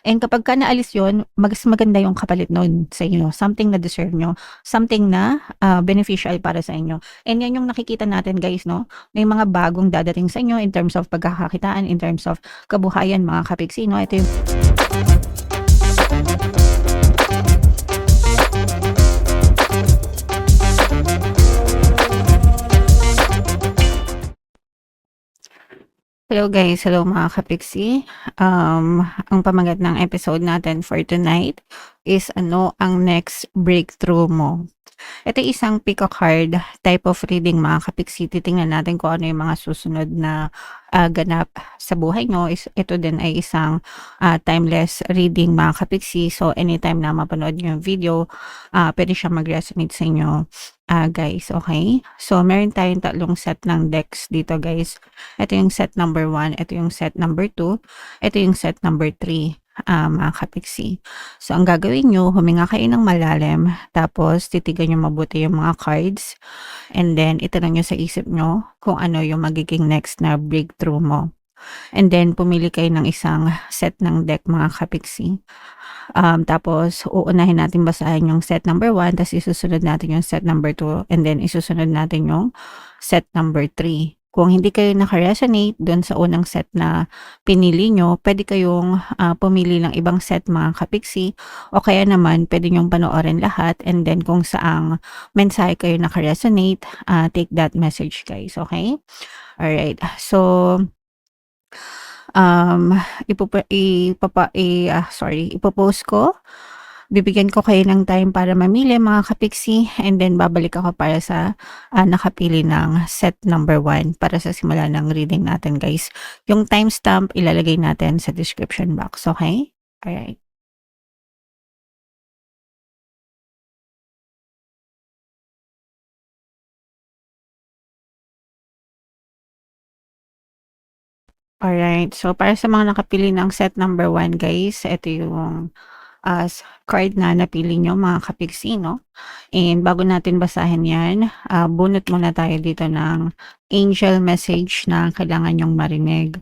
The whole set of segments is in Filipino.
And kapagka naalis yun, mas maganda yung kapalit nun sa inyo, something na deserve niyo, something na, beneficial para sa inyo. And yan yung nakikita natin guys 'no, may mga bagong dadating sa inyo in terms of pagkakakitaan, in terms of kabuhayan mga kapiksi 'no. Ito yung hello guys, hello mga kapiksi. Ang pamagat ng episode natin for tonight is ano ang next breakthrough mo. Ito isang pick a card type of reading mga kapiksi. Titingnan natin kung ano yung mga susunod na ganap sa buhay nyo. Ito din ay isang timeless reading mga kapiksi. So anytime na mapanood nyo yung video, pwede siya mag-resonate sa inyo guys. Okay? So meron tayong tatlong set ng decks dito guys. Ito yung set number 1, ito yung set number 2, ito yung set number 3 mga kapiksi. So, ang gagawin nyo, huminga kayo ng malalim, tapos titigan nyo mabuti yung mga cards, and then itanong nyo sa isip nyo kung ano yung magiging next na breakthrough mo. And then, pumili kayo ng isang set ng deck mga kapiksi. Tapos, uunahin natin basahin yung set number 1, tapos isusunod natin yung set number 2, and then isusunod natin yung set number 3. Kung hindi kayo naka-resonate doon sa unang set na pinili nyo, pwede kayong pumili ng ibang set mga kapiksi, o kaya naman pwede nyong panoorin lahat, and then kung saang mensahe kayo naka-resonate, take that message guys, okay? Alright, so ipopost ko. Bibigyan ko kayo ng time para mamili mga kapiksi, and then babalik ako para sa nakapili ng set number 1 para sa simula ng reading natin guys. Yung timestamp ilalagay natin sa description box, okay? Alright. Alright, so para sa mga nakapili ng set number 1 guys, ito yung card na napili nyo mga kapiksi 'no. And bago natin basahin yan, bunot muna tayo dito ng angel message na kailangan nyong marinig.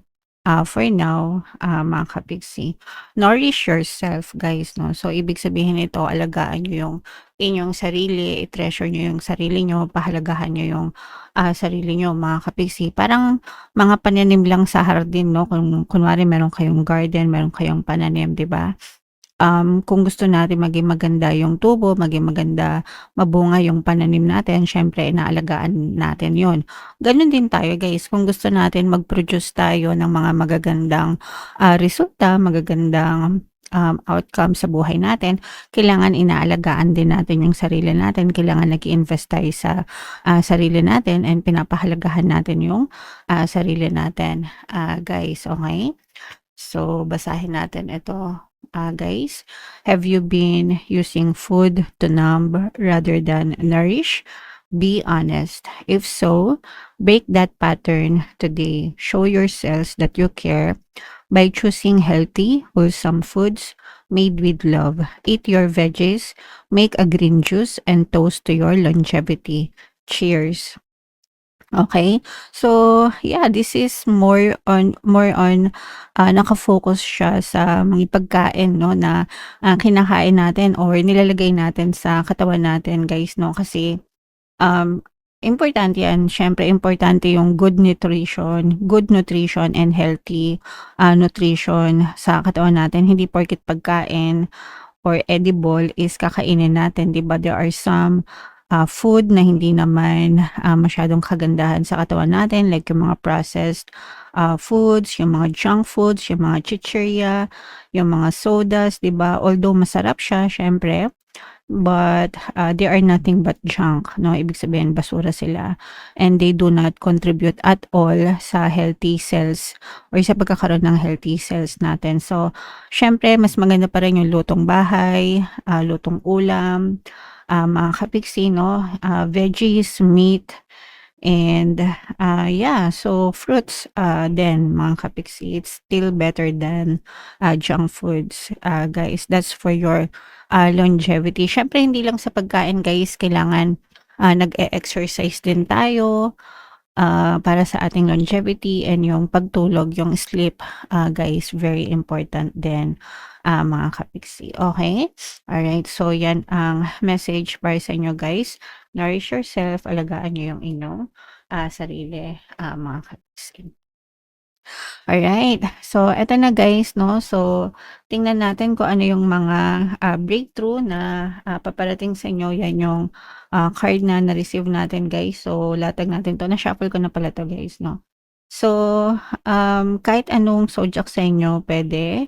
For now, mga kapiksi, nourish yourself guys 'no. So ibig sabihin nito, alagaan nyo yung inyong sarili, i-treasure nyo yung sarili nyo, pahalagahan nyo yung sarili nyo mga kapiksi. Parang mga pananim lang sa hardin 'no, kung kunwari meron kayong garden, meron kayong pananim, 'di ba? Kung gusto natin maging maganda yung tubo, maging maganda, mabunga yung pananim natin, syempre inaalagaan natin yon. Gano'n din tayo guys, kung gusto natin mag-produce tayo ng mga magagandang resulta, magagandang outcome sa buhay natin, kailangan inaalagaan din natin yung sarili natin, kailangan nag-i-invest tayo sa sarili natin, and pinapahalagahan natin yung sarili natin guys, okay? So, basahin natin ito. Guys, have you been using food to numb rather than nourish? Be honest. If so, break that pattern today. Show yourselves that you care by choosing healthy, wholesome foods made with love. Eat your veggies, make a green juice, and toast to your longevity. Cheers. Okay. So, yeah, this is more on naka-focus siya sa mga pagkain 'no na kinakain natin or nilalagay natin sa katawan natin guys 'no, kasi um, importante 'yan. Siyempre importante yung good nutrition and healthy nutrition sa katawan natin. Hindi porket pagkain or edible is kakainin natin, 'di ba? There are some food na hindi naman masyadong kagandahan sa katawan natin, like yung mga processed foods, yung mga junk foods, yung mga chichirya, yung mga sodas, 'di ba? Although masarap siya syempre, but they are nothing but junk, no? Ibig sabihin basura sila, and they do not contribute at all sa healthy cells or sa pagkakaroon ng healthy cells natin. So, syempre mas maganda pa rin yung lutong bahay, lutong ulam, mga kapiksi 'no, veggies, meat, and yeah, so fruits din mga kapiksi. It's still better than junk foods, guys. That's for your longevity. Siyempre hindi lang sa pagkain guys, kailangan nag-e-exercise din tayo, para sa ating longevity and yung pagtulog, yung sleep, guys, very important din, mga kapiksi, okey? Alright, so yan ang message para sa inyo guys. Nourish yourself, alagaan niyo yung inyong, sarili, mga kapiksi. Alright. So, eto na guys 'no. So, tingnan natin kung ano yung mga, breakthrough na, paparating sa inyo. Yan yung, card na na-receive natin guys. So, latag natin 'to. Na-shuffle ko na pala 'to guys 'no. So, kahit anong zodiac sa inyo puwede.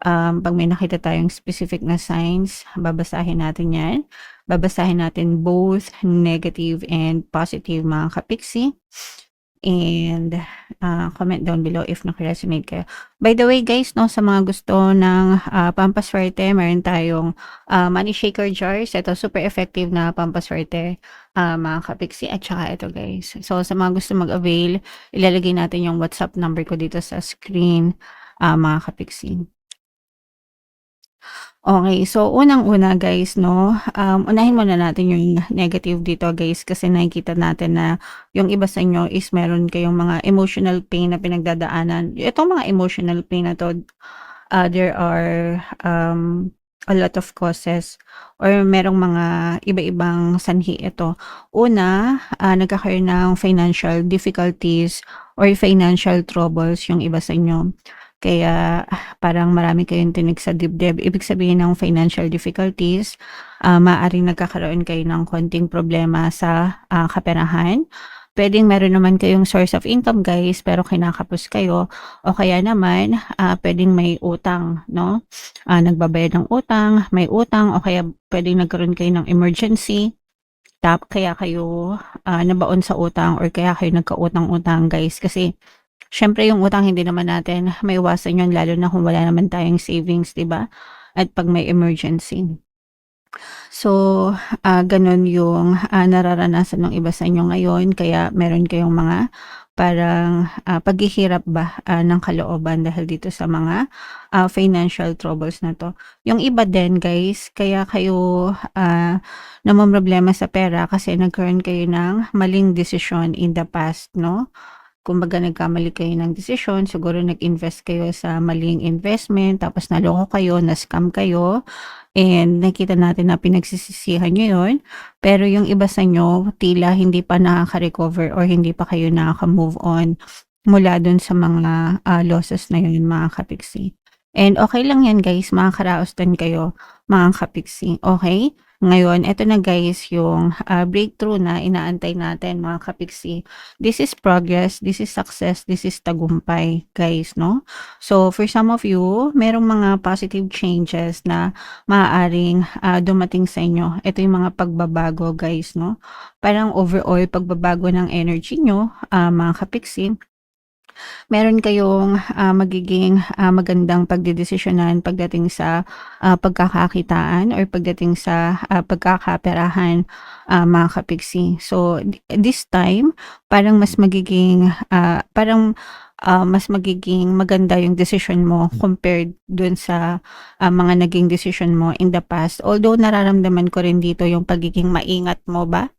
'Pag may nakita tayong specific na signs, babasahin natin 'yan. Babasahin natin both negative and positive mga kapiksi. And, comment down below if naka-resonate kayo. By the way guys 'no, sa mga gusto ng, pampaswerte meron tayong, money shaker jars. Ito super effective na pampaswerte, mga kapiksi at saka ito guys. So sa mga gusto mag-avail, ilalagay natin yung WhatsApp number ko dito sa screen, mga kapiksi. Okay, so unang-una guys 'no, unahin muna natin yung negative dito guys kasi nakikita natin na yung iba sa inyo is meron kayong mga emotional pain na pinagdadaanan. Itong mga emotional pain na 'to, there are, a lot of causes or merong mga iba-ibang sanhi ito. Una, nagkakaroon ng financial difficulties or financial troubles yung iba sa inyo. Kaya parang marami kayong tinik sa dibdib. Ibig sabihin ng financial difficulties, maaaring nagkakaroon kayo ng konting problema sa, kaperahan. Puwedeng meron naman kayong source of income guys, pero kinakapos kayo o kaya naman, puwedeng may utang 'no, nagbabayad ng utang, may utang o kaya puwedeng nagkaroon kayo ng emergency, kaya kayo, nabaon sa utang or kaya kayo nagkautang-utang guys. Kasi siyempre yung utang hindi naman natin maiwasan yun lalo na kung wala naman tayong savings, 'di ba? At 'pag may emergency. So, gano'n yung, nararanasan ng iba sa inyo ngayon kaya meron kayong mga parang, paghihirap ba, ng kalooban dahil dito sa mga, financial troubles na 'to. Yung iba din guys, kaya kayo, namomroblema sa pera kasi nagkaroon kayo ng maling desisyon in the past 'no. Kumbaga nagkamali kayo ng desisyon, siguro nag-invest kayo sa maling investment tapos naloko kayo, na-scam kayo. And nakita natin na pinagsisisihan niyo 'yun, pero yung iba sa inyo tila hindi pa nakaka-recover or hindi pa kayo nakaka-move on mula dun sa mga, losses na 'yun mga kapiksi. And okay lang 'yan guys, makakaraos din kayo mga kapiksi, okay. Ngayon eto na guys yung, breakthrough na inaantay natin mga kapiksi. This is progress, this is success, this is tagumpay guys 'no. So for some of you, merong mga positive changes na maaaring, dumating sa inyo. Ito yung mga pagbabago guys 'no. Parang overall pagbabago ng energy niyo, mga kapiksi. Meron kayong, magiging, magandang pagdedesisyonan pagdating sa, pagkakakitaan or pagdating sa, pagkakaperahan, mga kapiksi. So, this time parang mas magiging, mas magiging maganda yung desisyon mo compared dun sa, mga naging desisyon mo in the past. Although nararamdaman ko rin dito yung pagiging maingat mo ba,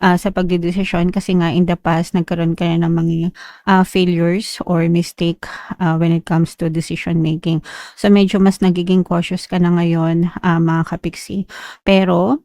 sa pagdedesisyon kasi nga in the past nagkaroon ka na ng mga, failures or mistake, when it comes to decision making. So, medyo mas nagiging cautious ka na ngayon, mga kapiksi. Pero,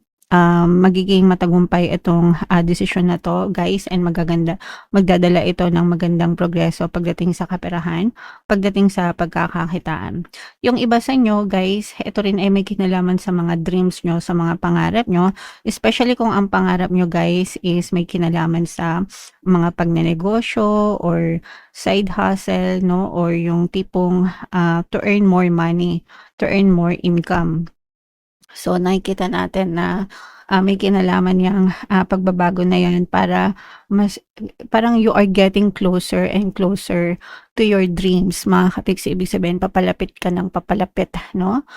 magiging matagumpay itong, desisyon na 'to guys and magdadala ito ng magandang progreso pagdating sa kaperahan, pagdating sa pagkakakitaan. Yung iba sa inyo guys, ito rin ay may kinalaman sa mga dreams niyo, sa mga pangarap niyo, especially kung ang pangarap niyo guys is may kinalaman sa mga pagnenegosyo or side hustle 'no, or yung tipong, to earn more money, to earn more income. So, nakikita natin na, may kinalaman yang, pagbabago na 'yan para mas parang you are getting closer and closer to your dreams mga kapiksi. Ibig sabihin papalapit ka ng papalapit 'no.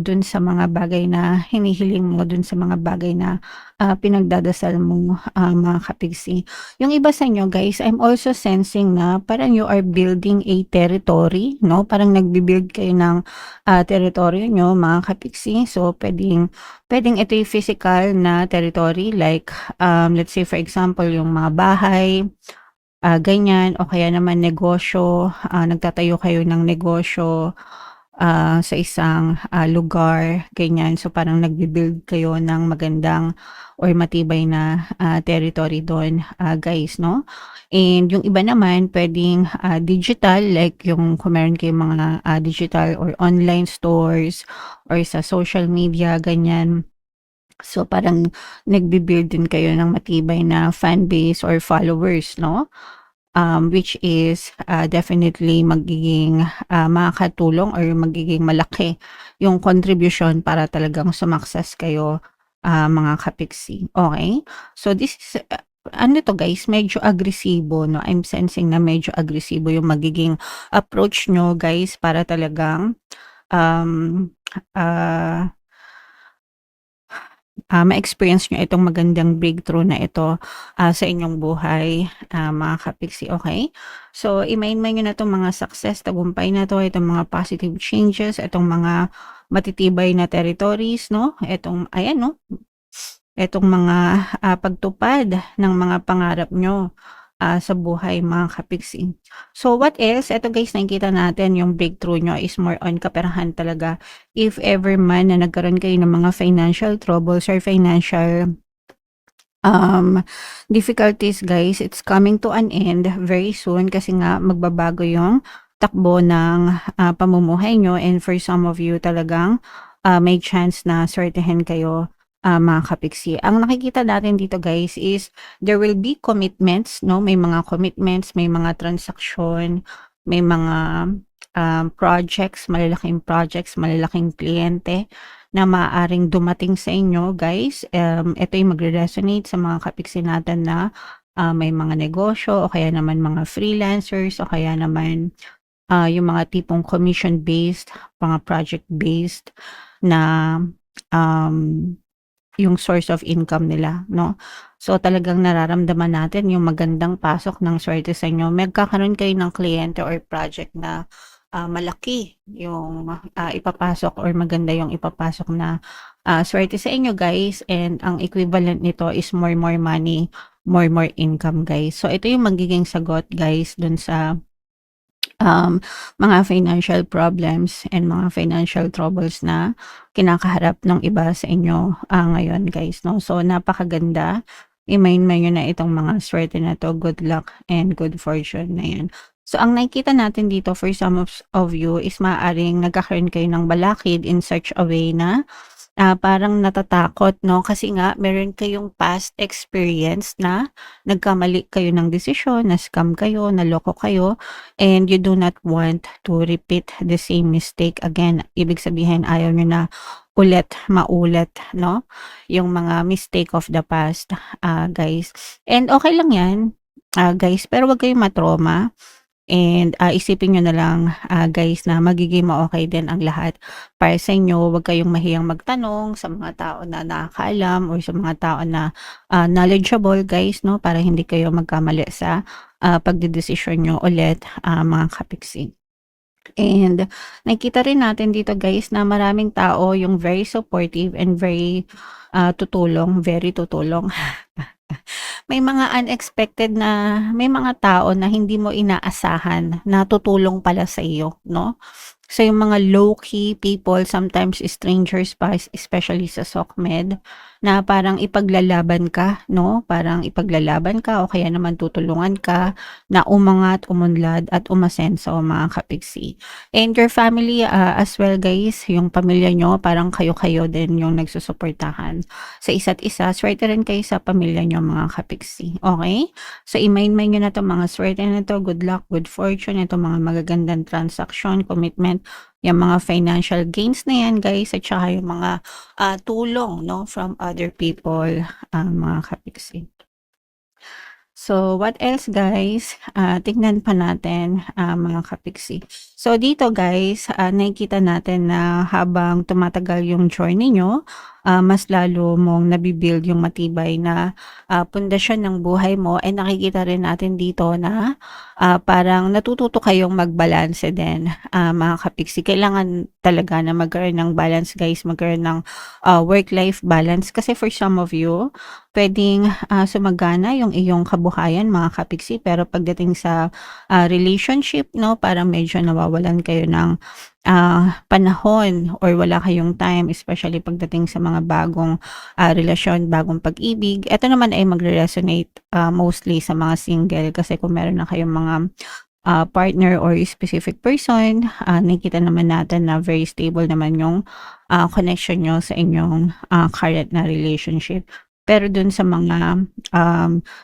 dun sa mga bagay na hinihiling mo, dun sa mga bagay na, pinagdadasal mo, mga kapigsi. Yung iba sa inyo guys, I'm also sensing na parang you are building a territory, 'no? Parang nagbi-build kayo ng, teritoryo niyo mga kapigsi. So, puwedeng ito yung physical na territory like, let's say for example yung mga bahay, ganyan o kaya naman negosyo, nagtatayo kayo ng negosyo, sa isang, lugar, ganyan. So, parang nagbi-build kayo ng magandang or matibay na, territory dun, guys, 'no? And yung iba naman puwedeng, digital like yung kung meron kayong mga, digital or online stores or sa social media, ganyan. So, parang nagbi-build din kayo ng matibay na fan base or followers, 'no? Which is, definitely magiging, makakatulong or magiging malaki yung contribution para talagang sumakses kayo, mga kapiksi, okay. So this is, ano 'to guys, medyo agresibo 'no, I'm sensing na medyo agresibo yung magiging approach niyo guys para talagang, um, ah ma-experience niyo itong magandang breakthrough na ito, sa inyong buhay, mga kapiksi, okay. So, imain-main niyo na 'tong mga success, tagumpay na 'to, itong mga positive changes, itong mga matitibay na territories 'no, itong ayan 'no, itong mga, pagtupad ng mga pangarap niyo, sa buhay mga kapiksi. So, what else? Eto guys, nakikita natin yung breakthrough niyo is more on kaperahan talaga. If ever man na nagkaroon kayo ng mga financial troubles or financial, um, difficulties guys, it's coming to an end very soon kasi nga magbabago yung takbo ng, pamumuhay niyo and for some of you talagang, may chance na swertehin kayo, mga kapiksi. Ang nakikita natin dito guys is there will be commitments 'no, may mga commitments, may mga transaksyon, may mga, projects, malalaking kliyente na maaaring dumating sa inyo guys. Ito yung magre-resonate sa mga kapiksi natin na, may mga negosyo o kaya naman mga freelancers o kaya naman, yung mga tipong commission-based, mga project-based na, um, yung source of income nila 'no. So, talagang nararamdaman natin yung magandang pasok ng swerte sa inyo. Magkakaroon kayo ng kliyente or project na, malaki yung, ipapasok or maganda yung ipapasok na, swerte sa inyo guys and ang equivalent nito is more money, more income guys. So, ito yung magiging sagot guys dun sa mga financial problems and mga financial troubles na kinakaharap ng iba sa inyo, ngayon guys 'no. So napakaganda, i-main-main niyo na itong mga swerte na 'to, good luck and good fortune na 'yan. So ang nakikita natin dito for some of you is maaaring nagkakaroon kayo ng balakid in such a way na parang natatakot 'no, kasi nga meron kayong past experience na nagkamali kayo ng desisyon, na-scam kayo, naloko kayo, and you do not want to repeat the same mistake again. Ibig sabihin ayaw niyo na maulit 'no, yung mga mistake of the past, guys. And okay lang 'yan, guys, pero 'wag kayong ma-trauma. And, isipin niyo na lang, guys na magiging ma-okey din ang lahat para sa inyo. Huwag kayong mahiyang magtanong sa mga tao na nakakaalam or sa mga tao na, knowledgeable guys 'no, para hindi kayo magkamali sa, pagdedesisyon niyo ulit, mga kapiksi. And nakikita rin natin dito guys na maraming tao yung very supportive and very, very tutulong. May mga tao na hindi mo inaasahan na tutulong pala sa iyo 'no. So yung mga low-key people, sometimes strangers pa, especially sa SOCMED, na parang ipaglalaban ka 'no, parang ipaglalaban ka o kaya naman tutulungan ka na umangat, umunlad at umasenso mga kapiksi. And your family, as well guys, yung pamilya niyo parang kayo-kayo din yung nagsusuportahan sa isa't isa. Swerte rin kayo sa pamilya niyo mga kapiksi, okey? So i-main-main niyo na 'tong mga swerte na 'to, good luck, good fortune, itong mga magagandang transaction, commitment, yang mga financial gains na yan guys at saka yung mga, tulong 'no from other people, mga kapiksi. So what else guys, tignan pa natin, mga kapiksi. So dito guys, nakikita natin na habang tumatagal yung journey niyo, mas lalo mong nabi-build yung matibay na, pundasyon ng buhay mo and nakikita rin natin dito na, parang natututo kayong magbalanse din, mga kapiksi. Kailangan talaga na magkaroon ng balance guys, magkaroon ng, work-life balance kasi for some of you, puwedeng, sumagana yung iyong kabuhayan mga kapiksi pero pagdating sa relationship 'no, parang medyo nawawalan kayo ng, panahon or wala kayong time especially pagdating sa mga bagong, relasyon, bagong pag-ibig. Ito naman ay magre-resonate, mostly sa mga single kasi kung meron na kayong mga, partner or specific person, nakikita naman natin na very stable naman yung, connection niyo sa inyong, current na relationship. Pero dun sa mga,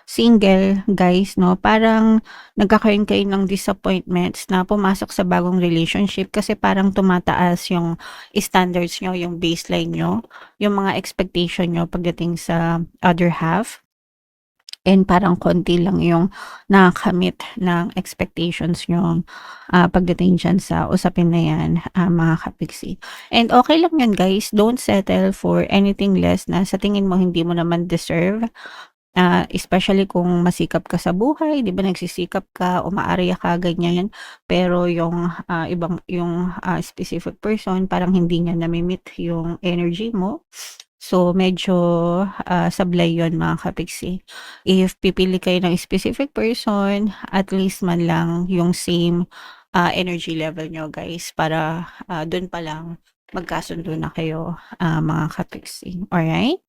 single guys 'no, parang nagkakaroon kayo ng disappointments na pumasok sa bagong relationship kasi parang tumataas yung standards niyo, yung baseline niyo, yung mga expectation niyo pagdating sa other half. And parang konti lang yung nakakamit ng expectations niyo, pagdating diyan sa usapin na 'yan, mga kapiksi. And okay lang 'yan guys, don't settle for anything less na sa tingin mo hindi mo naman deserve. Especially kung masikap ka sa buhay, 'di ba nagsisikap ka, umaarya ka, ganyan. Pero yung, specific person parang hindi niya nami-meet yung energy mo. So, medyo, sablay yun mga kapiksi. If pipili kayo ng specific person, at least man lang yung same, energy level niyo guys para, dun pa lang magkasundo na kayo, mga kapiksi, alright?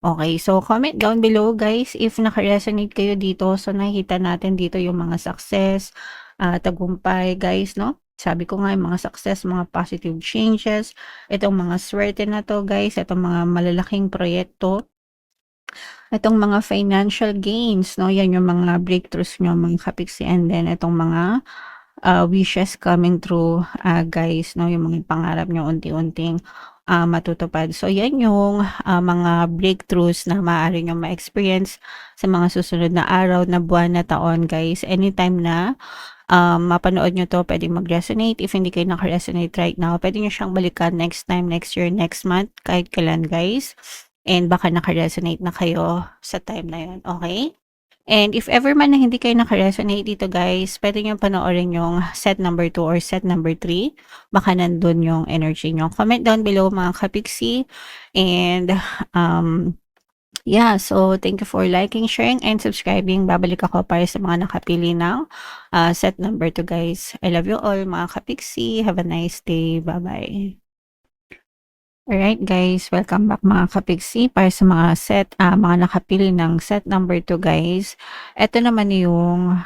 Okay, so comment down below guys if naka-resonate kayo dito. So nakikita natin dito yung mga success, tagumpay guys 'no. Sabi ko nga yung mga success, mga positive changes, itong mga swerte na 'to guys, itong mga malalaking proyekto, itong mga financial gains 'no, yan yung mga breakthroughs niyo mga kapiksi and then itong mga wishes coming true, guys 'no, yung mga pangarap niyo unti-unting, matutupad. So yan yung, mga breakthroughs na maaari niyong ma-experience sa mga susunod na araw, na buwan, na taon guys. Anytime na, mapanood niyo 'to puwedeng mag-resonate. If hindi kayo naka-resonate right now, puwede niyo siyang balikan next time, next year, next month, kahit kailan guys. And baka naka-resonate na kayo sa time na yun, okay? And if ever man na hindi kayo naka-resonate dito guys, puwede niyong panoorin yung set number 2 or set number 3. Baka nandun yung energy niyo. Comment down below mga kapiksi. And, yeah, so thank you for liking, sharing, and subscribing. Babalik ako para sa mga nakapili ng, set number 2 guys. I love you all mga kapiksi. Have a nice day. Bye-bye. Alright guys, welcome back mga kapigsi para sa mga mga nakapili ng set number 2 guys. Ito naman yung,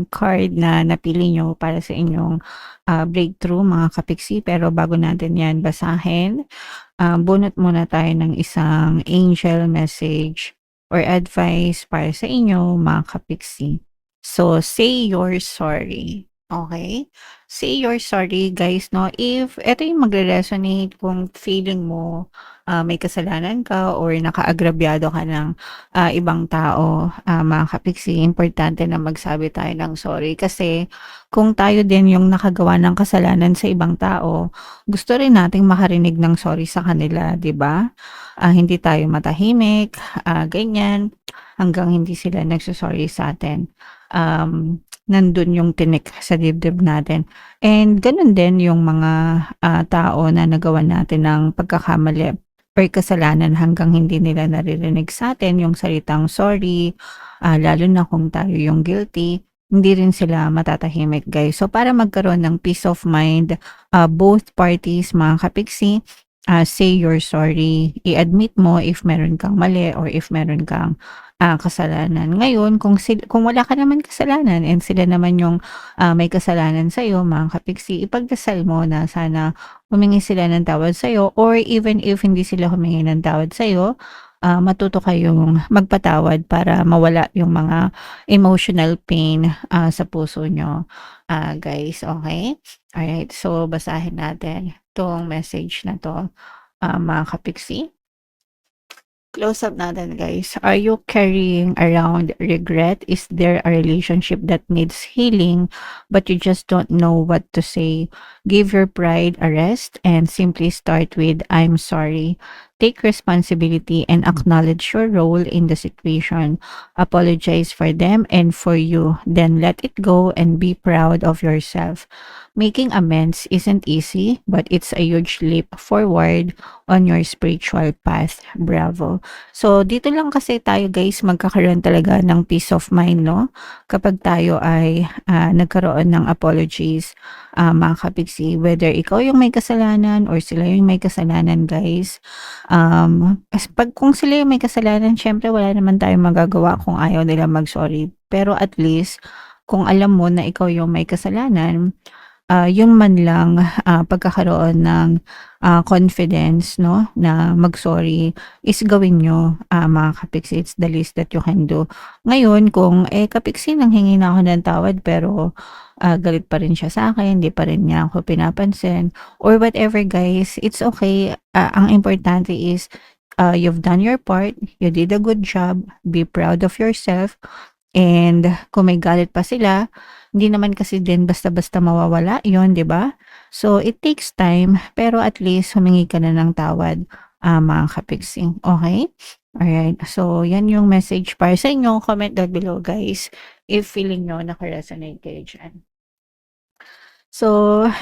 card na napili nyo para sa inyong, breakthrough mga kapigsi. Pero bago natin yan basahin, bunot muna tayo ng isang angel message or advice para sa inyo mga kapigsi. So, say you're sorry. Okay? Say you're sorry guys 'no, if eto yung magre-resonate kung feeling mo, may kasalanan ka or nakaagrabyado ka ng, ibang tao, mga kapiksi, importante na magsabi tayo ng sorry. Kasi kung tayo din yung nakagawa ng kasalanan sa ibang tao, gusto rin nating makarinig ng sorry sa kanila, 'di ba? Hindi tayo matahimik, ganyan, hanggang hindi sila nagso-sorry sa'tin. Nandun yung tinik sa dibdib natin. And gano'n din yung mga, tao na nagawan natin ng pagkakamali or kasalanan hanggang hindi nila naririnig sa'tin yung salitang sorry, lalo na kung tayo yung guilty, hindi rin sila matatahimik guys. So para magkaroon ng peace of mind, both parties mga kapiksi, say you're sorry. I-admit mo if meron kang mali or if meron kang kasalanan. Ngayon kung wala ka naman kasalanan and sila naman yung, may kasalanan sa'yo mga kapiksi, ipagdasal mo na sana humingi sila ng tawad sa'yo or even if hindi sila humingi ng tawad sa'yo, matuto kayong magpatawad para mawala yung mga emotional pain, sa puso niyo, guys, okay? Alright, so basahin natin 'tong message na 'to, mga kapiksi. Close up natin, guys. Are you carrying around regret? Is there a relationship that needs healing, but you just don't know what to say? Give your pride a rest and simply start with, I'm sorry. Take responsibility and acknowledge your role in the situation. Apologize for them and for you. Then let it go and be proud of yourself. Making amends isn't easy, but it's a huge leap forward on your spiritual path. Bravo. So, dito lang kasi tayo guys magkakaroon talaga ng peace of mind, no? Kapag tayo ay nagkaroon ng apologies, mga kapigsi, whether ikaw yung may kasalanan or sila yung may kasalanan, guys. Kung sila yung may kasalanan, syempre wala naman tayong magagawa kung ayaw nila mag-sorry. Pero at least, kung alam mo na ikaw yung may kasalanan, yun man lang, pagkakaroon ng, confidence 'no, na mag-sorry is gawin niyo, mga kapiksi. It's the least that you can do. Ngayon kung, kapiksi nanghingi na ako ng tawad pero, galit pa rin siya sa'kin, hindi pa rin niya ako pinapansin or whatever guys, it's okay. Ang importante is, you've done your part, you did a good job, be proud of yourself. And kung may galit pa sila, hindi naman kasi din basta-basta mawawala yon, 'di ba? So, it takes time, pero at least humingi ka na ng tawad, mga kapiksing, okey? Alright, so 'yan yung message para sa inyo. Comment down below guys, if feeling niyo naka-resonate kayo diyan. So,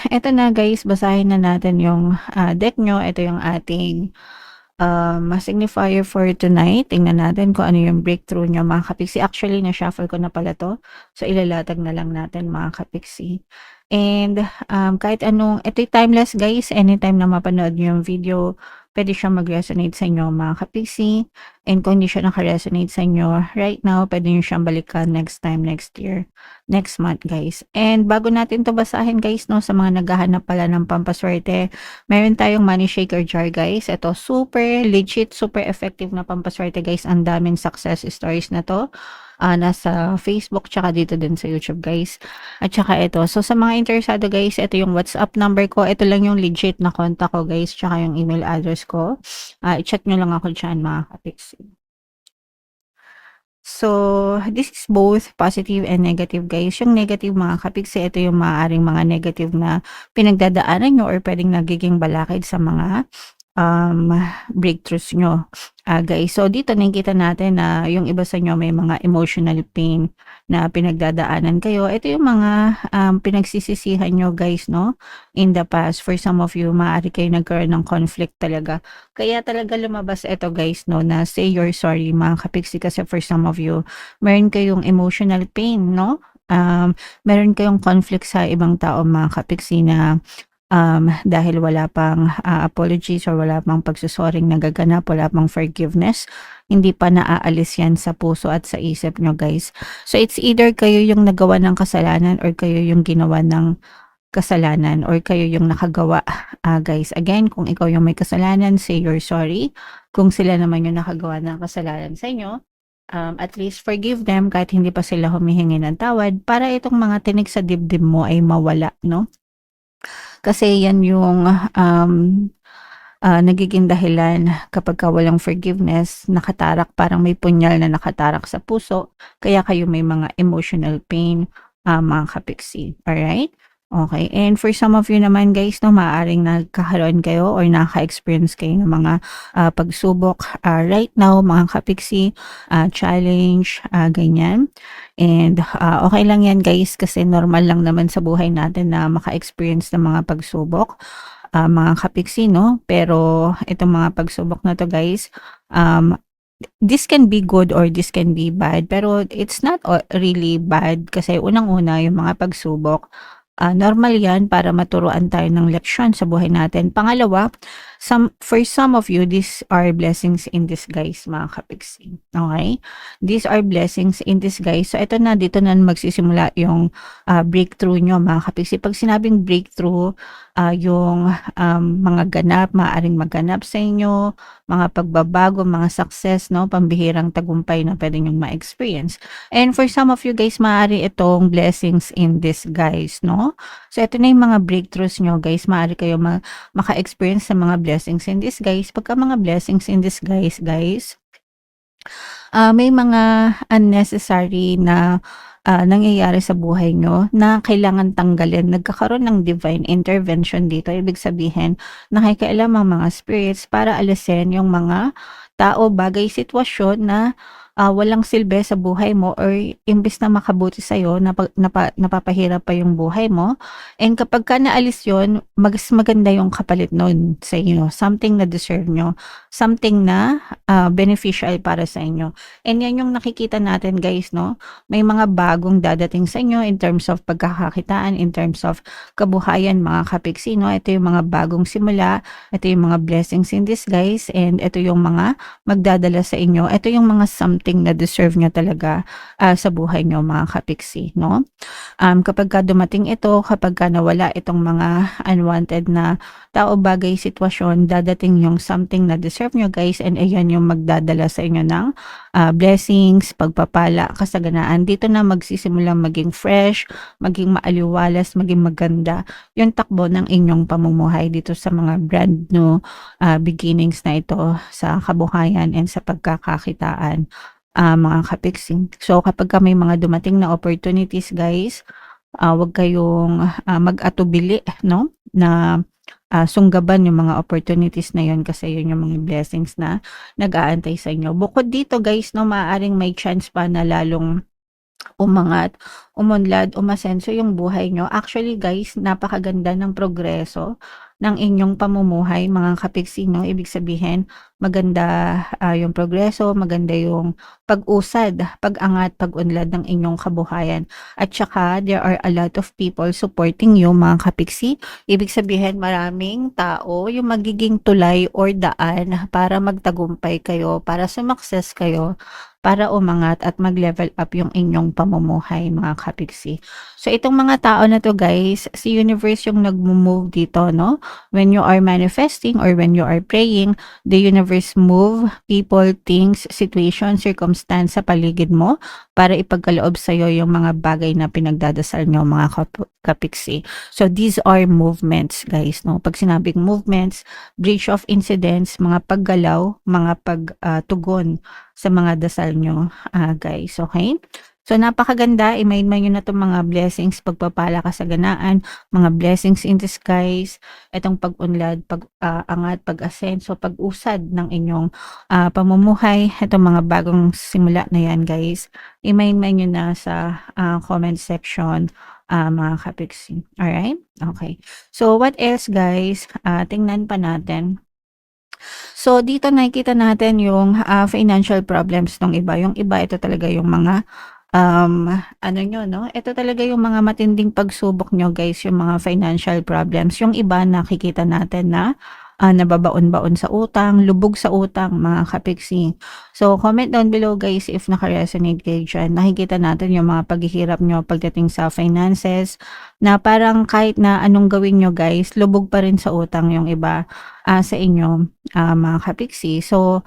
eto na guys, basahin na natin yung, deck niyo. Ito yung ating signifier for tonight. Tingnan natin kung ano yung breakthrough niyo, mga kapiksi. Actually, na-shuffle ko na pala 'to. So, ilalatag na lang natin, mga kapiksi. And, kahit anong ito'y timeless guys, anytime na mapanood niyo yung video, puwede siyang mag-resonate sa inyo, mga kapiksi. And kung hindi siya naka-resonate sa inyo right now, puwede niyo siyang balikan next time, next year, next month, guys. And bago natin 'to basahin guys 'no, sa mga naghahanap pala ng pampaswerte, meron tayong money shaker jar guys. Ito super legit, super effective na pampaswerte guys. Ang daming success stories na 'to. Nasa Facebook tsaka dito din sa YouTube guys. At tsaka ito. So sa mga interesado guys, ito yung WhatsApp number ko. Ito lang yung legit na contact ko guys, tsaka yung email address ko. I-chat nyo lang ako dyan, mga kapiksi. So, this is both positive and negative guys. Yung negative, mga kapiksi, ito yung maaaring mga negative na pinagdadaanan nyo or pwedeng nagiging balakid sa mga um, breakthroughs nyo, guys. So, dito nakikita natin na yung iba sa inyo may mga emotional pain na pinagdadaanan kayo. Ito yung mga pinagsisisihan nyo, guys, no? In the past, for some of you, maaari kayo nagkaroon ng conflict talaga. Kaya talaga lumabas ito, guys, no? Na say you're sorry, mga kapiksi, kasi for some of you, meron kayong emotional pain, no? Meron kayong conflict sa ibang tao, mga kapiksi, na dahil wala pang apologies or wala pang pagsusoring nagaganap, wala pang forgiveness, hindi pa naaalis yan sa puso at sa isip nyo guys. So it's either kayo yung nagawa ng kasalanan or kayo yung ginawa ng kasalanan or kayo yung nakagawa, guys. Again, kung ikaw yung may kasalanan, say you're sorry. Kung sila naman yung nakagawa ng kasalanan sa inyo, at least forgive them kahit hindi pa sila humihingi ng tawad para itong mga tinik sa dibdib mo ay mawala, no? Kasi yan yung, nagiging dahilan kapagka walang forgiveness, nakatarak, parang may punyal na nakatarak sa puso, kaya kayo may mga emotional pain, mga kapiksi. Alright? Okay. And for some of you naman guys 'no, maaaring nagkakaroon kayo or nakaka-experience kayo ng mga, pagsubok, right now, mga kapiksi, challenge, ganyan. And, okey lang yan guys kasi normal lang naman sa buhay natin na maka-experience ng mga pagsubok, mga kapiksi 'no. Pero itong mga pagsubok na 'to guys, this can be good or this can be bad, pero it's not really bad kasi unang-una yung mga pagsubok, normal yan para maturuan tayo ng leksyon sa buhay natin. Pangalawa, for some of you, these are blessings in disguise, mga kapiksi. Okay? These are blessings in disguise. So, ito na, dito na magsisimula yung breakthrough nyo, mga kapiksi. Pag sinabing breakthrough, yung mga ganap, maaaring maganap sa inyo, mga pagbabago, mga success, no? Pambihirang tagumpay na pwede nyong ma-experience. And for some of you guys, maaari itong blessings in disguise, no? So, ito na yung mga breakthroughs nyo, guys. Maaari kayo maka-experience sa mga blessings in disguise. Pagka mga blessings in disguise, guys, May mga unnecessary na, nangyayari sa buhay niyo na kailangan tanggalin. Nagkakaroon ng divine intervention dito. Ibig sabihin, nakikialam ang mga spirits para alisin yung mga tao, bagay, sitwasyon na, walang silbi sa buhay mo or imbes na makabuti sa'yo napapahirap pa yung buhay mo. And kapagka naalis yun, mas maganda yung kapalit nun sa inyo. Something na deserve niyo, something na, beneficial para sa inyo. And yan yung nakikita natin guys 'no, may mga bagong dadating sa inyo in terms of pagkakakitaan, in terms of kabuhayan mga kapiksi 'no. Ito yung mga bagong simula, ito yung mga blessings in disguise, and ito yung mga magdadala sa inyo. Ito yung mga something na deserve niyo talaga, sa buhay niyo mga kapiksi 'no. Kapagka dumating ito, kapagka nawala itong mga unwanted na tao, bagay, sitwasyon, dadating yung something na deserve nyo guys, and ayan yung magdadala sa inyo ng blessings, pagpapala, kasaganaan. Dito na magsisimulang maging fresh, maging maaliwalas, maging maganda yung takbo ng inyong pamumuhay dito sa mga brand new beginnings na ito sa kabuhayan and sa pagkakakitaan, mga kapiksing. So kapagka may mga dumating na opportunities guys, wag kayong, mag-atubili 'no, na, sunggaban yung mga opportunities na yun kasi yun yung mga blessings na nag-aantay sa inyo. Bukod dito guys 'no, maaaring may chance pa na lalong umangat, umunlad, umasenso yung buhay niyo. Actually guys, napakaganda ng progreso ng inyong pamumuhay mga kapiksi 'no. Ibig sabihin maganda, yung progreso, maganda yung pag-usad, pag-angat, pag-unlad ng inyong kabuhayan. At saka there are a lot of people supporting you mga kapiksi. Ibig sabihin maraming tao yung magiging tulay or daan para magtagumpay kayo, para sumakses kayo, para umangat at mag-level up yung inyong pamumuhay mga kapiksi. So itong mga tao na 'to guys, si universe yung nagmo-move dito 'no. When you are manifesting or when you are praying, the universe move people, things, situation, circumstance sa paligid mo para ipagkaloob sa'yo yung mga bagay na pinagdadasal niyo mga kapiksi. So these are movements guys 'no. Pag sinabing movements, bridge of incidents, mga paggalaw, mga tugon sa mga dasal nyo, guys, okay? So, napakaganda, i-main mo na 'tong mga blessings, pagpapala, kasaganaan, mga blessings in disguise, itong pag-unlad, angat, pag-asenso, pag-usad ng inyong, pamumuhay, itong mga bagong simula na yan, guys. I-main nyo na sa, comment section, mga kapiksi. Alright? Okay. So, what else, guys? Tingnan pa natin. So, dito nakikita natin yung, financial problems ng iba. Yung iba, ito talaga yung mga, ano niyo 'no, ito talaga yung mga matinding pagsubok niyo guys, yung mga financial problems. Yung iba nakikita natin na, nababaon-baon sa utang, lubog sa utang, mga kapiksi. So, comment down below guys if naka-resonate kayo diyan. Nakikita natin yung mga paghihirap niyo pagdating sa finances, na parang kahit na anong gawin niyo guys, lubog pa rin sa utang yung iba, sa inyo, mga kapiksi. So,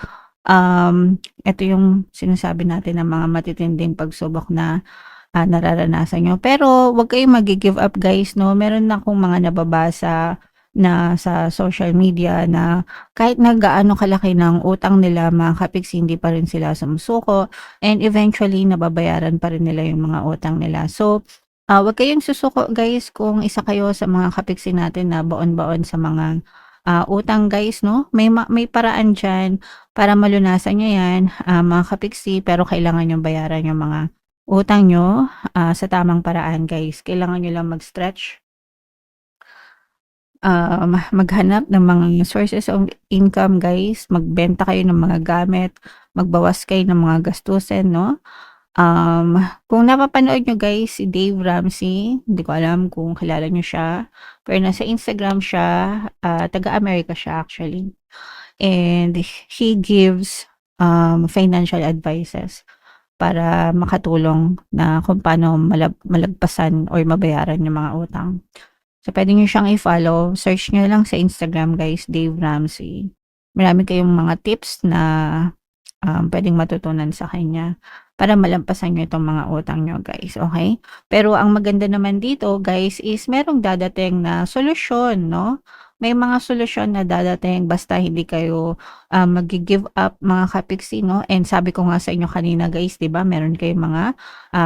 eto yung sinasabi natin na mga matitinding pagsubok na, nararanasan niyo. Pero wag kayong magi-give up guys 'no. Meron akong mga nababasa na sa social media na kahit na gaano kalaki ng utang nila mga kapiksi, hindi pa rin sila sumusuko, and eventually nababayaran pa rin nila yung mga utang nila. So, wag kayong susuko guys kung isa kayo sa mga kapiksi natin na baon-baon sa mga, utang guys 'no. May paraan diyan para malunasan niyo 'yan, mga kapiksi, pero kailangan niyong bayaran yung mga utang niyo, sa tamang paraan guys. Kailangan niyo lang mag-stretch, maghanap ng mga sources of income guys, magbenta kayo ng mga gamit, magbawas kayo ng mga gastusin 'no. Kung napapanood niyo guys si Dave Ramsey, hindi ko alam kung kilala niyo siya, pero nasa Instagram siya, taga-Amerika siya actually. And he gives, financial advices para makatulong na kung paano malagpasan or mabayaran yung mga utang. So, puwede niyo siyang i-follow, search niyo lang sa Instagram guys, Dave Ramsey. Marami kayong mga tips na, puwedeng matutunan sa kanya. para malampasan niyo itong mga utang niyo guys, okay? Pero ang maganda naman dito guys is merong dadating na solusyon 'no? May mga solusyon na dadating basta hindi kayo, maggi-give up mga kapiksi 'no, and sabi ko nga sa inyo kanina guys 'di ba meron kayong mga,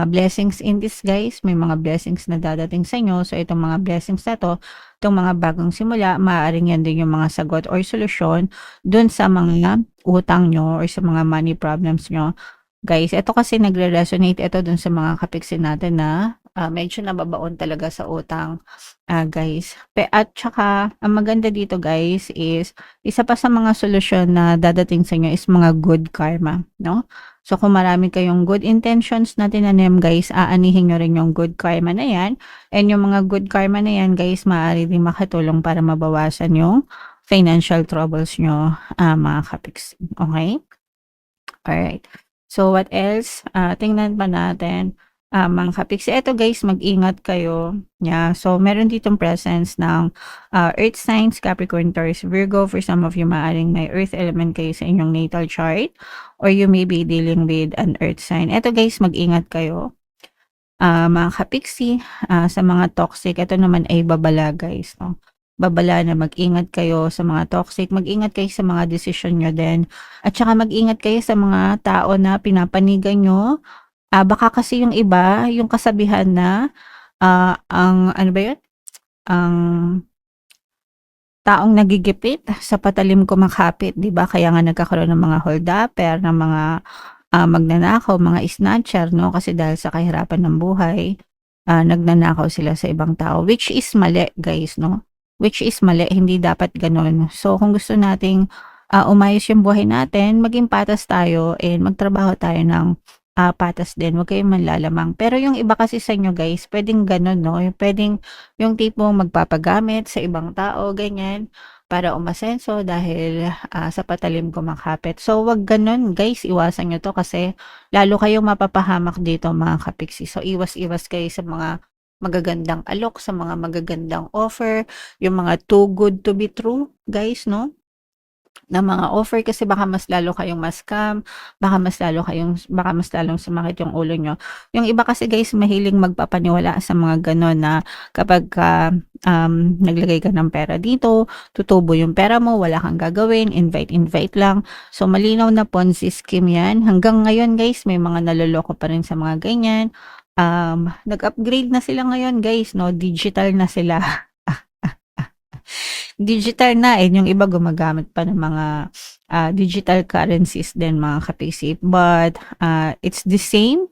blessings in disguise, may mga blessings na dadating sa inyo. So itong mga blessings na 'to, itong mga bagong simula, maaaring yan din yung mga sagot or solusyon dun sa mga utang niyo or sa mga money problems niyo. Guys, eto kasi nagre-resonate ito dun sa mga kapiksin natin na, medyo nababaon talaga sa utang, guys. At tsaka ang maganda dito guys is isa pa sa mga solusyon na dadating sa inyo is mga good karma, 'no? So kung marami kayong good intentions na tinanim guys, aanihin niyo rin yung good karma na 'yan, and yung mga good karma na 'yan guys maaari din makatulong para mabawasan yung financial troubles niyo, mga kapiksin, okey? Alright. So, what else? Tingnan pa natin, mga kapiksi. Eto guys, mag-ingat kayo. Yeah. So, meron ditong presence ng Earth signs, Capricorn, Taurus, Virgo. For some of you, maaaring may Earth element kayo sa inyong natal chart or you may be dealing with an Earth sign. Eto guys, mag-ingat kayo. Mga kapiksi, sa mga toxic, ito naman ay babala guys. No? Babala na mag-ingat kayo sa mga toxic, mag-ingat kayo sa mga decision nyo din. At saka mag-ingat kayo sa mga tao na pinapanigan nyo. Baka kasi yung iba, yung kasabihan na, ang ano ba yun? Ang taong nagigipit sa patalim kumakapit, 'di ba? Kaya nga nagkakaroon ng mga holdupper, ng mga magnanakaw, mga snatcher, no? Kasi dahil sa kahirapan ng buhay, nagnanakaw sila sa ibang tao, which is mali, guys, no? Which is mali, hindi dapat ganun. So, kung gusto nating umayos yung buhay natin, maging patas tayo and magtrabaho tayo ng patas din. Huwag kayong manlalamang. Pero yung iba kasi sa inyo, guys, pwedeng ganun, no? Yung pwedeng yung tipong magpapagamit sa ibang tao, ganyan, para umasenso dahil sa patalim kumakapit. So, wag ganun, guys. Iwasan nyo to kasi lalo kayong mapapahamak dito, mga kapiksi. So, iwas-iwas kayo sa mga magagandang alok, sa mga magagandang offer, yung mga too good to be true, guys, no? Na mga offer kasi baka mas lalo kayong ma-scam, baka mas lalong sumakit yung ulo niyo. Yung iba kasi guys mahilig magpapaniwala sa mga gano'n na kapagka, naglagay ka ng pera dito, tutubo yung pera mo, wala kang gagawin, invite lang. So malinaw na Ponzi scheme 'yan. Hanggang ngayon guys may mga naloloko pa rin sa mga ganyan. Nag-upgrade na sila ngayon guys 'no, digital na sila. Digital na, yung iba gumagamit pa ng mga, digital currencies din mga ka-PC. But, it's the same,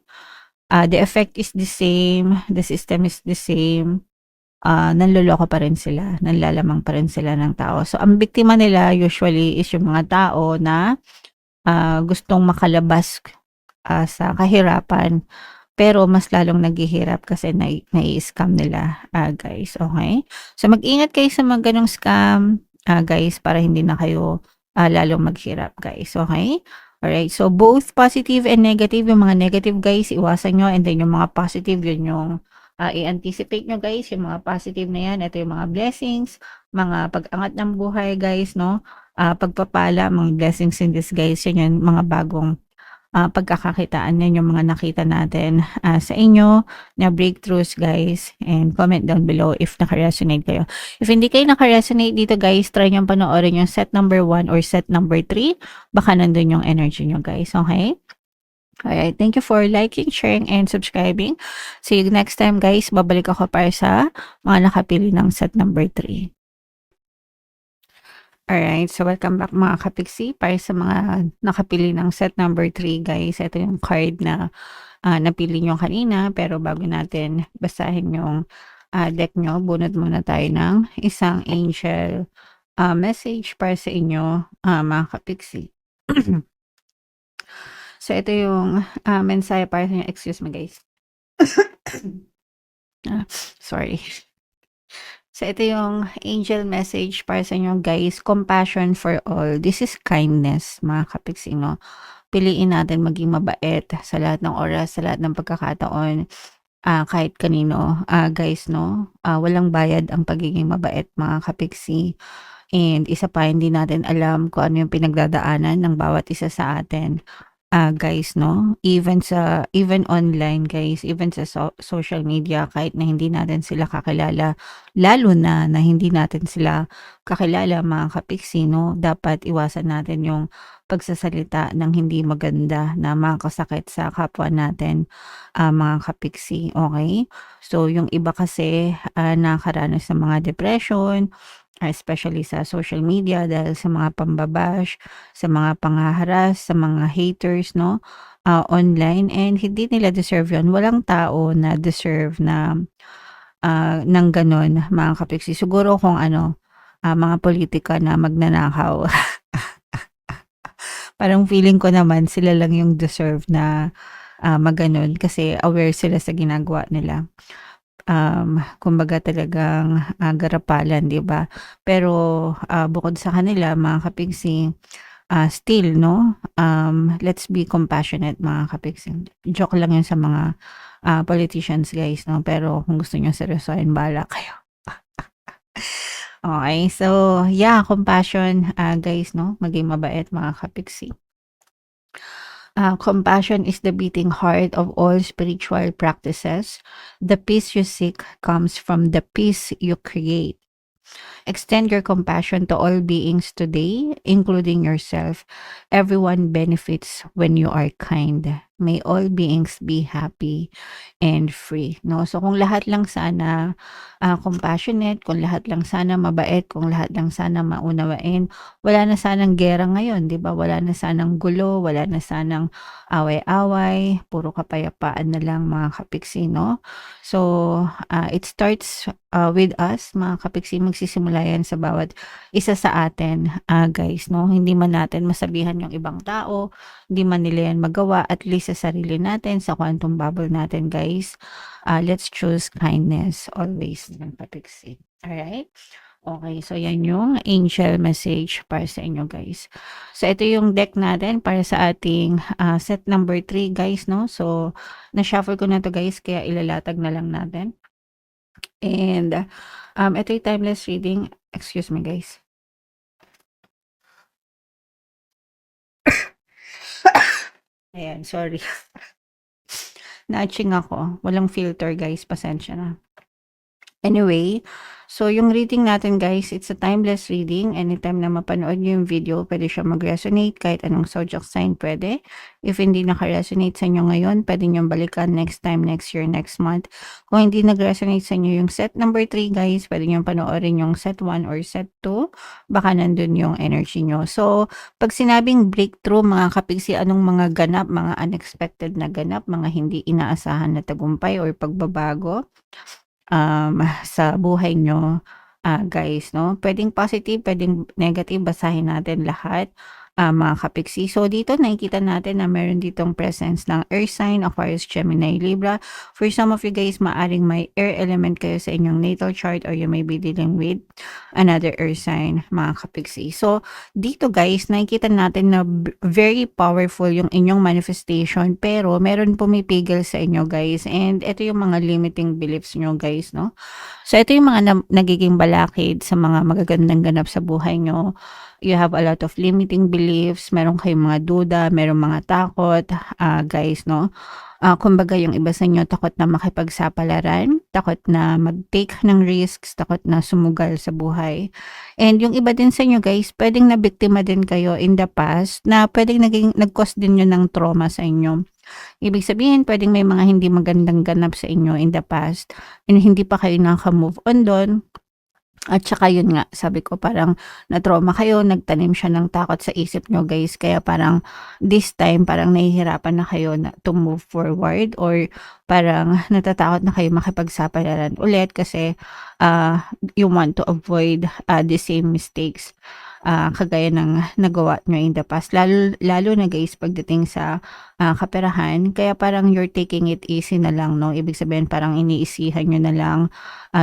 the effect is the same, the system is the same, nanloloko pa rin sila, nanlalamang pa rin sila ng tao. So, ang biktima nila usually is yung mga tao na, gustong makalabas, sa kahirapan. Pero mas lalong naghihirap kasi nai-scam nila, guys, okay? So, mag-ingat kayo sa mga gano'ng scam, guys, para hindi na kayo, lalong maghirap, guys, okay? Alright, so both positive and negative, yung mga negative, guys, iwasan nyo, and then yung mga positive, yun yung i-anticipate nyo, guys, yung mga positive na yan, ito yung mga blessings, mga pag-angat ng buhay, guys, no? Pagpapala, mga blessings in disguise, yun yung mga bagong pagkakakitaan yan yung mga nakita natin sa inyo na breakthroughs guys, and comment down below if naka-resonate kayo. If hindi kayo naka-resonate dito guys, try nyo panoorin yung set number 1 or set number 3, baka nandun yung energy nyo guys, okay? Alright, thank you for liking, sharing, and subscribing. See you next time guys, babalik ako para sa mga nakapili ng set number 3. Alright, so welcome back mga kapiksi para sa mga nakapili ng set number 3 guys. Ito yung card na napili nyo kanina, pero bago natin basahin yung deck nyo, bunot muna tayo ng isang angel message para sa inyo mga kapiksi. So ito yung mensahe para sa inyo. Excuse me guys. Sorry. So, ito yung angel message para sa inyo guys. Compassion for all. This is kindness, mga kapiksi, no? Piliin natin maging mabait sa lahat ng oras, sa lahat ng pagkakataon, kahit kanino, guys, no? Walang bayad ang pagiging mabait, mga kapiksi. And isa pa, hindi natin alam kung ano yung pinagdadaanan ng bawat isa sa atin. guys 'no, even online guys, even sa social media kahit na hindi natin sila kakilala, lalo na hindi natin sila kakilala mga kapiksi 'no, dapat iwasan natin yung pagsasalita ng hindi maganda na makakasakit sa kapwa natin, mga kapiksi, okey? So yung iba kasi, nakakaranas ng mga depression, especially sa social media dahil sa mga sa mga sa mga haters 'no, online and hindi nila deserve 'yun. Walang tao na deserve na, ng gano'n mga kapiksi. Siguro kung ano, mga pulitika na magnanakaw. Parang feeling ko naman sila lang yung deserve na, mag-gano'n kasi aware sila sa ginagawa nila. Kumbaga talagang, garapalan 'di ba? Pero, bukod sa kanila mga kapigsi, still 'no, let's be compassionate mga kapigsi. Joke lang 'yun sa mga, politicians guys 'no, pero kung gusto niyo seryosohin bahala kayo. Okey, so yeah, compassion, guys 'no, maging mabait mga kapigsi. Compassion is the beating heart of all spiritual practices. The peace you seek comes from the peace you create. Extend your compassion to all beings today, including yourself. Everyone benefits when you are kind. May all beings be happy and free, 'no? So kung lahat lang sana, compassionate, kung lahat lang sana mabait, kung lahat lang sana maunawain, wala na sanang giyera ngayon, 'di ba? Wala na sanang gulo, wala na sanang away-away, puro kapayapaan na lang mga kapiksi, 'no? So, it starts, with us mga kapiksi, magsisimula yan sa bawat isa sa atin, guys, 'no? Hindi man natin masabihan yung ibang tao, hindi man nila yan magawa, at least sa sarili natin, sa quantum bubble natin, guys, let's choose kindness always mga kapiksi. Alright? Okay, so yan yung angel message para sa inyo, guys. So ito yung deck natin para sa ating, set number 3 guys 'no. So na-shuffle ko na 'to guys kaya ilalatag na lang natin. And, ito yung timeless reading. Excuse me guys. Ayan, sorry. Na-atching ako. Walang filter guys, pasensya na. Anyway, so yung reading natin guys, it's a timeless reading. Anytime na mapanood niyo yung video, pwede siya mag-resonate kahit anong zodiac sign pwede. If hindi naka-resonate sa inyo ngayon, pwede niyong balikan next time, next year, next month. Kung hindi nag-resonate sa inyo yung set number 3 guys, pwede niyong panoorin yung set 1 or set 2. Baka nandun yung energy niyo. So, pag sinabing breakthrough mga kapigsi, anong mga ganap, mga unexpected na ganap, mga hindi inaasahan na tagumpay or pagbabago sa buhay nyo, guys, 'no? Puwedeng positive, puwedeng negative, basahin natin lahat, mga kapiksi. So, dito nakikita natin na meron ditong presence ng earth sign, Aquarius, Gemini, Libra. For some of you guys, maaring may air element kayo sa inyong natal chart or you may be dealing with another earth sign, mga kapiksi. So, dito guys, nakikita natin na very powerful yung inyong manifestation pero meron pumipigil sa inyo guys, and ito yung mga limiting beliefs nyo guys, no? So, ito yung mga nagiging balakid sa mga magagandang ganap sa buhay nyo. You have a lot of limiting beliefs, meron kayong mga duda, meron mga takot, guys, no? Kumbaga yung iba sa inyo takot na makipagsapalaran, takot na mag-take ng risks, takot na sumugal sa buhay. And yung iba din sa inyo guys, pwedeng nabiktima din kayo in the past na pwedeng nag-cause din yun ng trauma sa inyo. Ibig sabihin, pwedeng may mga hindi magandang ganap sa inyo in the past and hindi pa kayo naka-move on doon. At saka yun nga, sabi ko parang na-trauma kayo, nagtanim siya ng takot sa isip nyo guys. Kaya parang this time, parang nahihirapan na kayo to move forward or parang natatakot na kayo makipagsapalaran ulit kasi you want to avoid the same mistakes kagaya ng nagawa nyo in the past. Lalo na guys pagdating sa kaperahan. Kaya parang you're taking it easy na lang, no? Ibig sabihin parang iniisihan nyo na lang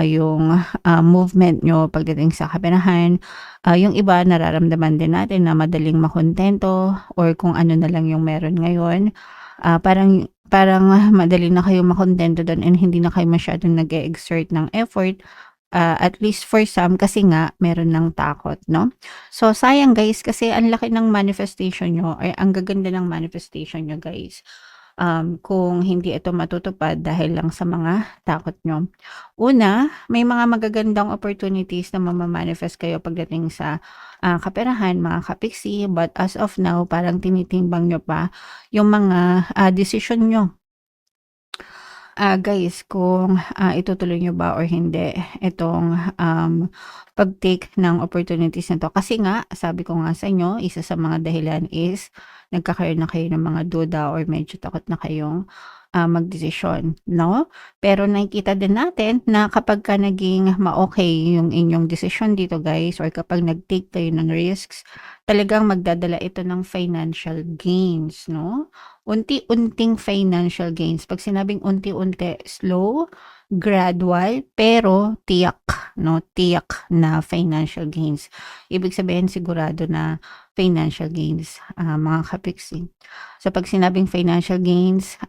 yung movement nyo pagdating sa kaperahan. Yung iba nararamdaman din natin na madaling makontento or kung ano na lang yung meron ngayon. Parang madali na kayo makontento doon and hindi na kayo masyadong nag-e-exert ng effort at least for some kasi nga meron ng takot, 'no? So, sayang guys kasi ang laki ng manifestation niyo or ang gaganda ng manifestation niyo guys, kung hindi ito matutupad dahil lang sa mga takot niyo. Una, may mga magagandang opportunities na mama-manifest kayo pagdating sa, kaperahan mga kapiksi, but as of now parang tinitimbang niyo pa yung mga, desisyon niyo. Guys kung, itutuloy niyo ba or hindi itong, pag-take ng opportunities na 'to. Kasi nga sabi ko nga sa inyo, isa sa mga dahilan is nagkakaroon na kayo ng mga duda or medyo takot na kayong, magdesisyon, 'no? Pero nakikita din natin na kapagka naging ma-okey yung inyong desisyon dito guys or kapag nag-take kayo ng risks, talagang magdadala ito ng financial gains, 'no? Unti-unting financial gains. 'Pag sinabing unti-unti, slow, gradual, pero tiyak, 'no, tiyak na financial gains. Ibig sabihin sigurado na financial gains, mga kapiksi. So 'pag sinabing financial gains,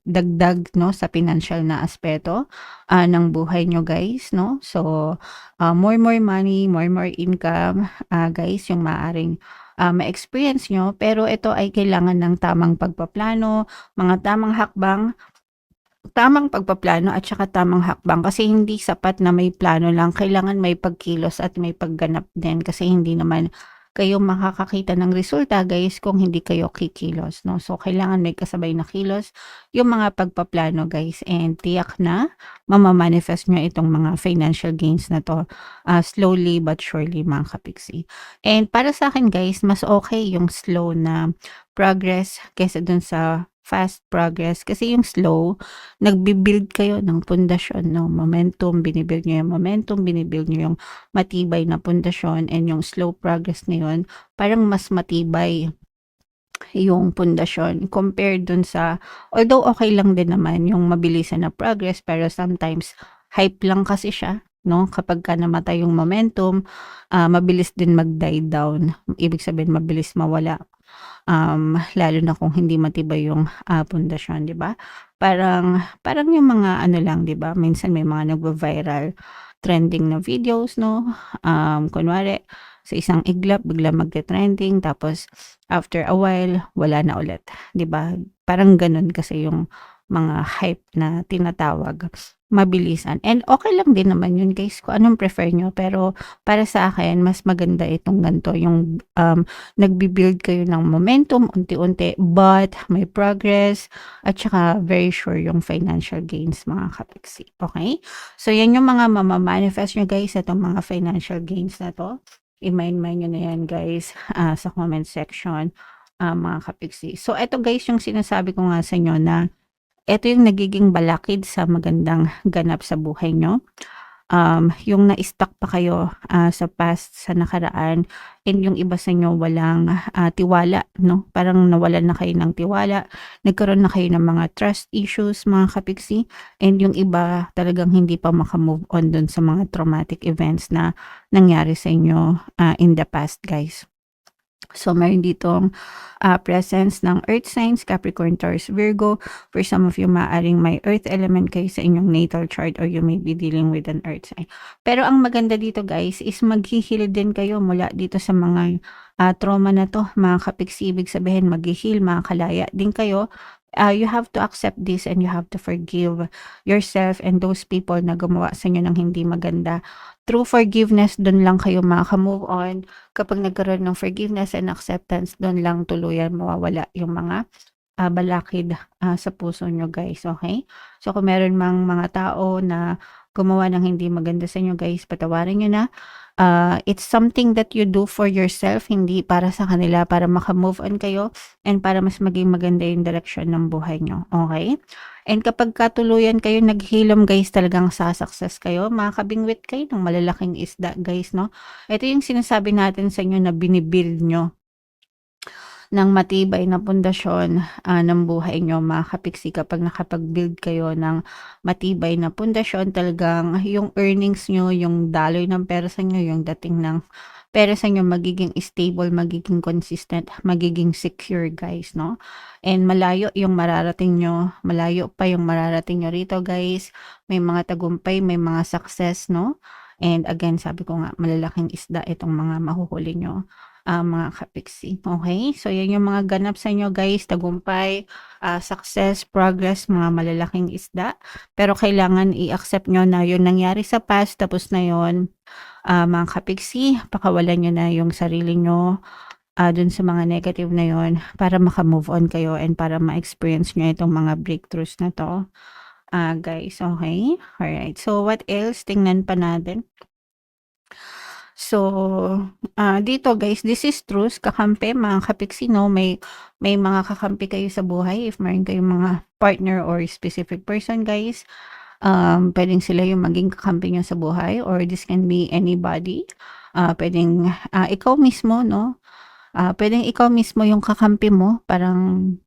dagdag 'no, sa financial na aspeto, ng buhay niyo guys, 'no. So, more money, more income, guys yung maaaring ma-experience niyo, pero ito ay kailangan ng tamang pagpaplano, mga tamang pagpaplano at saka tamang hakbang kasi hindi sapat na may plano lang, kailangan may pagkilos at may pagganap din kasi hindi naman kayo makakakita ng resulta guys kung hindi kayo kikilos, 'no. So, kailangan may kasabay na kilos yung mga pagpaplano guys and tiyak na mama-manifest niyo itong mga financial gains na 'to, slowly but surely mga kapiksi. And para sa akin guys, mas okay yung slow na progress kaysa dun sa fast progress. Kasi yung slow, nagbi-build kayo ng pundasyon 'no, momentum, bini-build niyo yung momentum, bini-build niyo yung matibay na pundasyon and yung slow progress na yun, parang mas matibay yung pundasyon compared dun sa although okay lang din naman yung mabilisan na progress pero sometimes hype lang kasi siya 'no, kapagka namatay yung momentum, mabilis din mag-die down. Ibig sabihin mabilis mawala. Lalo na kung hindi matibay yung, pundasyon, 'di ba? Parang parang yung mga ano lang, 'di ba, minsan may mga nagva-viral trending na videos 'no, kunwari sa isang iglap biglang magte-trending tapos after a while wala na ulit, 'di ba? Parang gano'n kasi yung mga hype na tinatawag, mabilisan and okay lang din naman yun guys kung anong prefer niyo pero para sa akin mas maganda itong ganito yung, nagbi-build kayo ng momentum unti-unti but may progress at saka very sure yung financial gains mga kapiksi, okay. So yan yung mga mama-manifest niyo guys, itong mga financial gains na 'to. I-mind niyo na yan guys, sa comment section, mga kapiksi. So eto guys yung sinasabi ko nga sa inyo na eto yung nagiging balakid sa magandang ganap sa buhay niyo. Yung na-stuck pa kayo, sa past, sa nakaraan and yung iba sa inyo walang, tiwala 'no, parang nawalan na kayo ng tiwala, nagkaroon na kayo ng mga trust issues mga kapiksi and yung iba talagang hindi pa maka-move on dun sa mga traumatic events na nangyari sa inyo, in the past guys. So, meron ditong, presence ng earth signs, Capricorn, Taurus, Virgo. For some of you, maaaring may earth element kayo sa inyong natal chart or you may be dealing with an earth sign. Pero ang maganda dito guys is maghi-heal din kayo mula dito sa mga, trauma na 'to mga kapiksi. Ibig sabihin maghi-heal, makakalaya din kayo. You have to accept this and you have to forgive yourself and those people na gumawa sa inyo ng hindi maganda. Through forgiveness, dun lang kayo makaka-move on. Kapag nagkaroon ng forgiveness and acceptance, dun lang tuluyan mawawala yung mga, balakid, sa puso niyo guys, okay. So kung meron mang mga tao na gumawa ng hindi maganda sa inyo guys, patawarin niyo na. It's something that you do for yourself, hindi para sa kanila, para maka-move on kayo and para mas maging maganda yung direksyon ng buhay niyo, okay. And kapagka tuluyan kayong naghilom guys, talagang sa-success kayo, makakabingwit kayo ng malalaking isda guys 'no. Ito yung sinasabi natin sa inyo na bini-build niyo ng matibay na pundasyon, ng buhay niyo mga kapiksi. Kapag nakapag-build kayo ng matibay na pundasyon, talagang yung earnings niyo, yung daloy ng pera sa inyo, yung dating ng pero sa inyo magiging stable, magiging consistent, magiging secure guys, no? And malayo yung mararating nyo, malayo pa yung mararating nyo rito guys. May mga tagumpay, may mga success, no? And again, sabi ko nga, malalaking isda itong mga mahuhuli nyo, mga kapiksi. Okay? So, yan yung mga ganap sa inyo guys, tagumpay, success, progress, mga malalaking isda. Pero kailangan i-accept nyo na yun nangyari sa past, tapos na yun, mga kapiksi, pakawalan nyo na yung sarili nyo dun sa mga negative na yun para maka-move on kayo and para ma-experience nyo itong mga breakthroughs na to. Guys, okay? Alright. So, what else? Tingnan pa natin. So, dito guys, this is truth, kakampi, mga kapiksi, no? May mga kakampi kayo sa buhay if meron kayong mga partner or specific person, guys. Pwedeng sila yung maging kakampi nyo sa buhay or this can be anybody. Pwedeng ikaw mismo, no? Pwedeng ikaw mismo yung kakampi mo, parang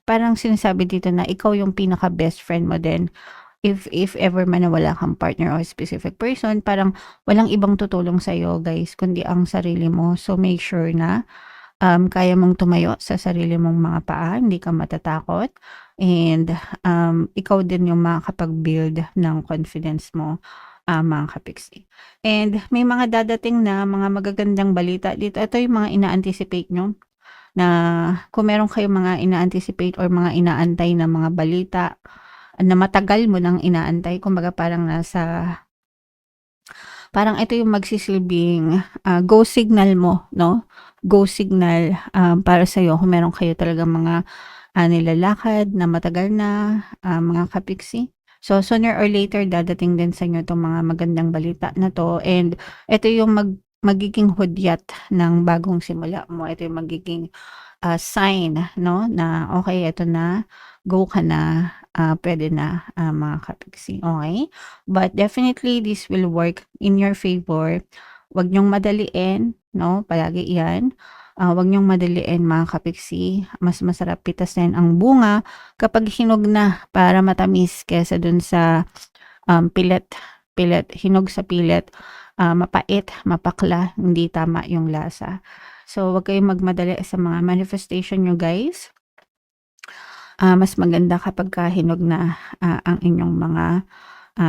parang sinasabi dito na ikaw yung pinaka best friend mo din. If ever man na wala kang partner or specific person, parang walang ibang tutulong sa'yo guys, kundi ang sarili mo. So, make sure na kaya mong tumayo sa sarili mong mga paa, hindi ka matatakot. And ikaw din yung makakapag-build ng confidence mo, mga kapiksi. And may mga dadating na mga magagandang balita dito. Ito yung mga ina-anticipate nyo na kung meron kayong mga ina-anticipate or mga inaantay na mga balita na matagal mo nang inaantay, kumbaga parang ito yung magsisilbing go signal mo, no? Go signal para sa'yo kung meron kayo talagang mga nilalakad na matagal na, mga kapiksi. So, sooner or later, dadating din sa inyo itong mga magandang balita na to. And ito yung magiging hudyat ng bagong simula mo. Ito yung magiging sign, no? Na okay, ito na, go ka na, pwede na, mga kapiksi. Okay? But definitely, this will work in your favor. Huwag niyong madaliin, no? Palagi yan. Huwag niyong madaliin, mga kapiksi. Mas masarap pitasin ang bunga kapag hinog na para matamis kesa dun sa pilit. Hinog sa pilit. Mapait, mapakla, hindi tama yung lasa. So, huwag kayong magmadali sa mga manifestation nyo, guys. Mas maganda kapag hinog na ang inyong mga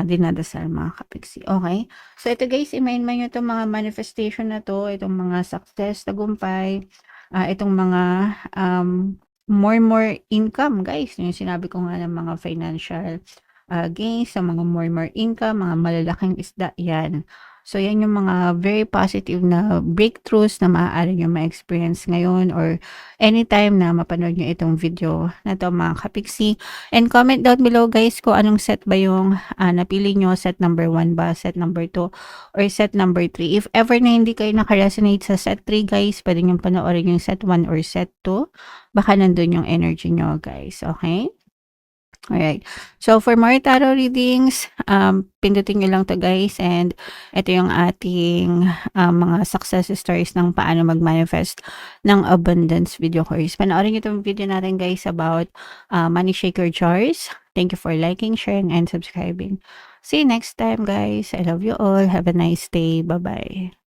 dinadasal, mga kapiksi. Okay? So, ito guys, i-main nyo itong mga manifestation na to, itong mga success, tagumpay, itong mga more income, guys. Yung sinabi ko nga ng mga financial gains, sa mga more income, mga malalaking isda, yan. So, yan yung mga very positive na breakthroughs na maaari nyo ma-experience ngayon or anytime na mapanood nyo itong video na to, mga kapiksi. And comment down below guys kung anong set ba yung napili nyo, set number 1 ba, set number 2, or set number 3. If ever na hindi kayo nakaresonate sa set 3 guys, pwede nyo panoorin yung set 1 or set 2. Baka nandun yung energy nyo guys, okay? Alright. So, for more tarot readings, pindutin nyo lang to guys. And ito yung ating mga success stories ng paano mag-manifest ng abundance video course. Panoorin nyo itong video natin guys about money shaker jars. Thank you for liking, sharing, and subscribing. See you next time guys. I love you all. Have a nice day. Bye-bye.